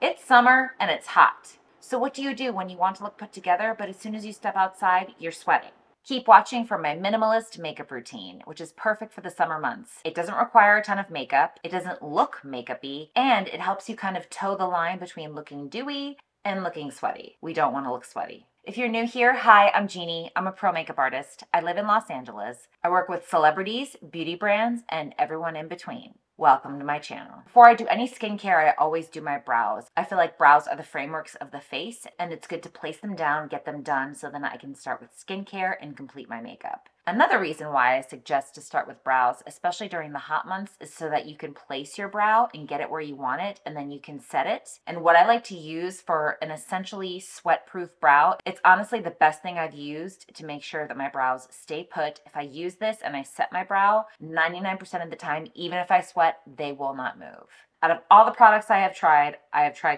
It's summer and it's hot. So what do you do when you want to look put together, but as soon as you step outside, you're sweating? Keep watching for my minimalist makeup routine, which is perfect for the summer months. It doesn't require a ton of makeup, it doesn't look makeup-y, and it helps you kind of toe the line between looking dewy and looking sweaty. We don't want to look sweaty. If you're new here, hi, I'm Jeannie. I'm a pro makeup artist. I live in Los Angeles. I work with celebrities, beauty brands, and everyone in between. Welcome to my channel. Before I do any skincare, I always do my brows. I feel like brows are the frameworks of the face, and it's good to place them down, get them done, so then I can start with skincare and complete my makeup. Another reason why I suggest to start with brows, especially during the hot months, is so that you can place your brow and get it where you want it, and then you can set it. And what I like to use for an essentially sweat-proof brow, it's honestly the best thing I've used to make sure that my brows stay put. If I use this and I set my brow, 99% of the time, even if I sweat, they will not move. Out of all the products I have tried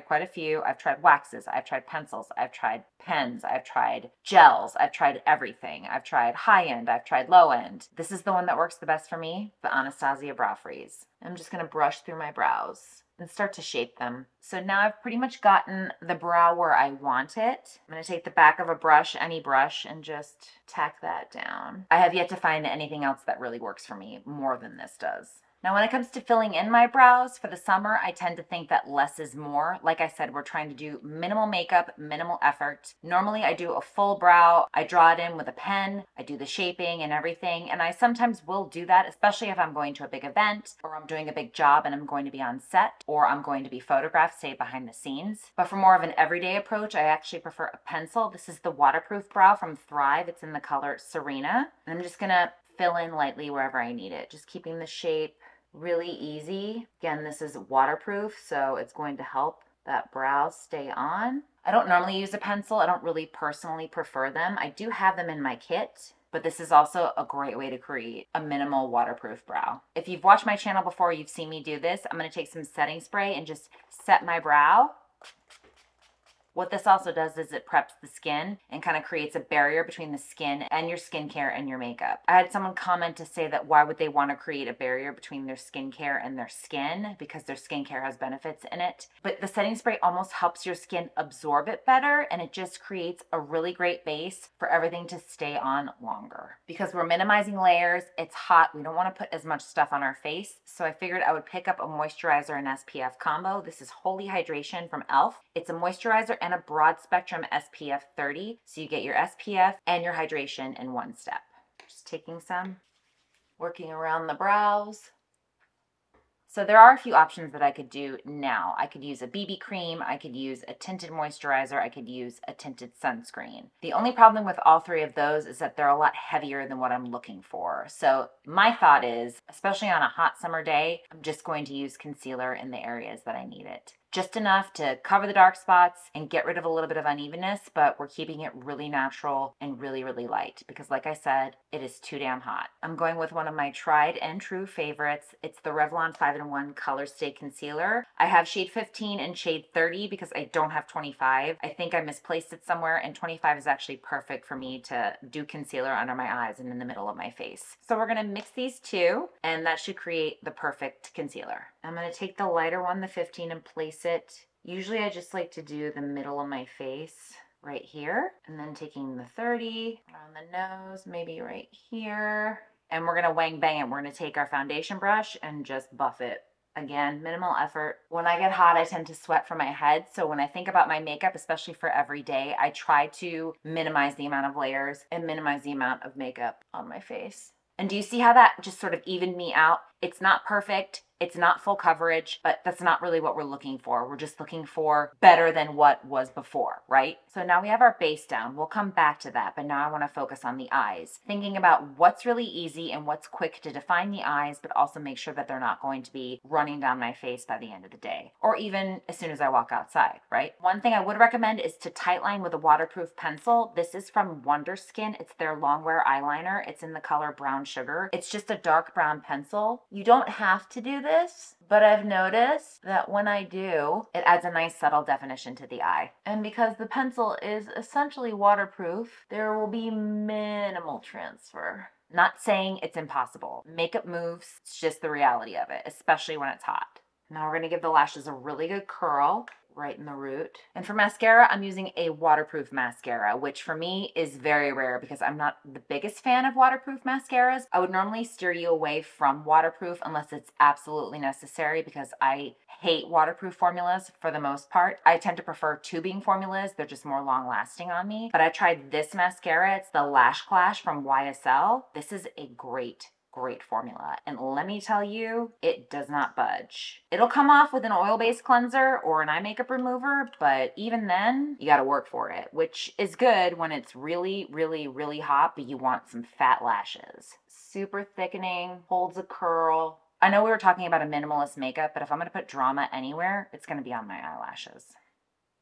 quite a few. I've tried waxes, I've tried pencils, I've tried pens, I've tried gels, I've tried everything. I've tried high end, I've tried low end. This is the one that works the best for me, the Anastasia Brow Freeze. I'm just gonna brush through my brows and start to shape them. So now I've pretty much gotten the brow where I want it. I'm gonna take the back of a brush, any brush, and just tack that down. I have yet to find anything else that really works for me more than this does. Now, when it comes to filling in my brows for the summer, I tend to think that less is more. Like I said, we're trying to do minimal makeup, minimal effort. Normally, I do a full brow. I draw it in with a pen. I do the shaping and everything. And I sometimes will do that, especially if I'm going to a big event or I'm doing a big job and I'm going to be on set or I'm going to be photographed, say behind the scenes. But for more of an everyday approach, I actually prefer a pencil. This is the waterproof brow from Thrive. It's in the color Serena. And I'm just gonna fill in lightly wherever I need it, just keeping the shape really easy. Again, this is waterproof, so it's going to help that brow stay on. I don't normally use a pencil. I don't really personally prefer them. I do have them in my kit, but this is also a great way to create a minimal waterproof brow. If you've watched my channel before, you've seen me do this. I'm going to take some setting spray and just set my brow. What this also does is it preps the skin and kind of creates a barrier between the skin and your skincare and your makeup. I had someone comment to say that why would they want to create a barrier between their skincare and their skin, because their skincare has benefits in it. But the setting spray almost helps your skin absorb it better, and it just creates a really great base for everything to stay on longer. Because we're minimizing layers, it's hot, we don't want to put as much stuff on our face, so I figured I would pick up a moisturizer and SPF combo. This is Holy Hydration from e.l.f. It's a moisturizer and a broad spectrum SPF 30, so you get your SPF and your hydration in one step. Just taking some, working around the brows. So there are a few options that I could do now. I could use a BB cream, I could use a tinted moisturizer, I could use a tinted sunscreen. The only problem with all three of those is that they're a lot heavier than what I'm looking for. So my thought is, especially on a hot summer day, I'm just going to use concealer in the areas that I need it. Just enough to cover the dark spots and get rid of a little bit of unevenness, but we're keeping it really natural and really, really light because like I said, it is too damn hot. I'm going with one of my tried and true favorites. It's the Revlon 5-in-1 Color Stay Concealer. I have shade 15 and shade 30 because I don't have 25. I think I misplaced it somewhere, and 25 is actually perfect for me to do concealer under my eyes and in the middle of my face. So we're gonna mix these two and that should create the perfect concealer. I'm gonna take the lighter one, the 15, and place it. Usually I just like to do the middle of my face right here, and then taking the 30 around the nose, maybe right here. And we're gonna wang bang it. We're gonna take our foundation brush and just buff it. Again, minimal effort. When I get hot, I tend to sweat from my head. So when I think about my makeup, especially for every day, I try to minimize the amount of layers and minimize the amount of makeup on my face. And do you see how that just sort of evened me out? It's not perfect. It's not full coverage, but that's not really what we're looking for. We're just looking for better than what was before, right? So now we have our base down. We'll come back to that, but now I want to focus on the eyes. Thinking about what's really easy and what's quick to define the eyes, but also make sure that they're not going to be running down my face by the end of the day, or even as soon as I walk outside, right? One thing I would recommend is to tightline with a waterproof pencil. This is from Wonderskin. It's their longwear eyeliner. It's in the color Brown Sugar. It's just a dark brown pencil. You don't have to do this, but I've noticed that when I do, it adds a nice subtle definition to the eye. And because the pencil is essentially waterproof, there will be minimal transfer. Not saying it's impossible. Makeup moves, it's just the reality of it, especially when it's hot. Now we're gonna give the lashes a really good curl right in the root. And for mascara, I'm using a waterproof mascara, which for me is very rare because I'm not the biggest fan of waterproof mascaras. I would normally steer you away from waterproof unless it's absolutely necessary because I hate waterproof formulas for the most part. I tend to prefer tubing formulas. They're just more long lasting on me. But I tried this mascara. It's the Lash Clash from YSL. This is a great formula. And let me tell you, it does not budge. It'll come off with an oil-based cleanser or an eye makeup remover, but even then, you gotta work for it, which is good when it's really, really, really hot, but you want some fat lashes. Super thickening, holds a curl. I know we were talking about a minimalist makeup, but if I'm gonna put drama anywhere, it's gonna be on my eyelashes.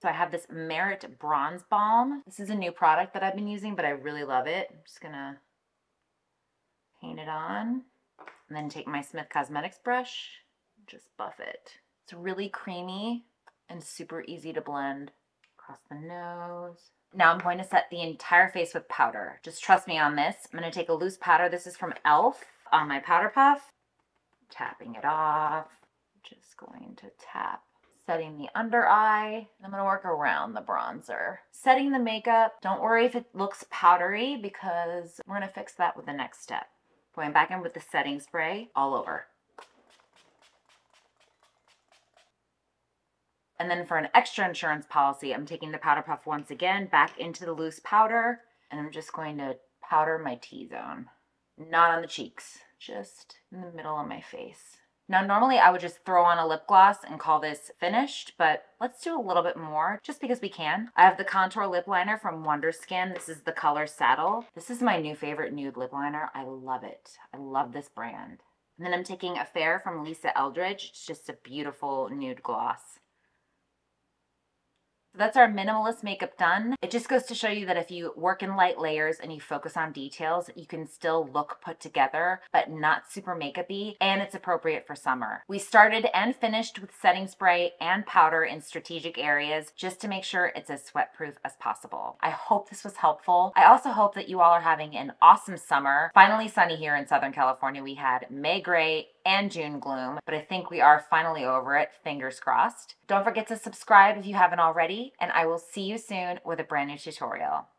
So I have this Merit Bronze Balm. This is a new product that I've been using, but I really love it. I'm just gonna paint it on, and then take my Smith Cosmetics brush, just buff it. It's really creamy and super easy to blend across the nose. Now I'm going to set the entire face with powder. Just trust me on this. I'm going to take a loose powder. This is from e.l.f. on my powder puff. Tapping it off. Just going to tap. Setting the under eye. I'm going to work around the bronzer. Setting the makeup. Don't worry if it looks powdery because we're going to fix that with the next step. Going back in with the setting spray all over. And then for an extra insurance policy, I'm taking the powder puff once again back into the loose powder, and I'm just going to powder my T-zone. Not on the cheeks, just in the middle of my face. Now, normally I would just throw on a lip gloss and call this finished, but let's do a little bit more just because we can. I have the contour lip liner from Wonder Skin. This is the color Saddle. This is my new favorite nude lip liner. I love it. I love this brand. And then I'm taking Affair from Lisa Eldridge. It's just a beautiful nude gloss. So that's our minimalist makeup done. It just goes to show you that if you work in light layers and you focus on details, you can still look put together, but not super makeup-y, and it's appropriate for summer. We started and finished with setting spray and powder in strategic areas just to make sure it's as sweat-proof as possible. I hope this was helpful. I also hope that you all are having an awesome summer. Finally sunny here in Southern California. We had May gray and June gloom, but I think we are finally over it, fingers crossed. Don't forget to subscribe if you haven't already, and I will see you soon with a brand new tutorial.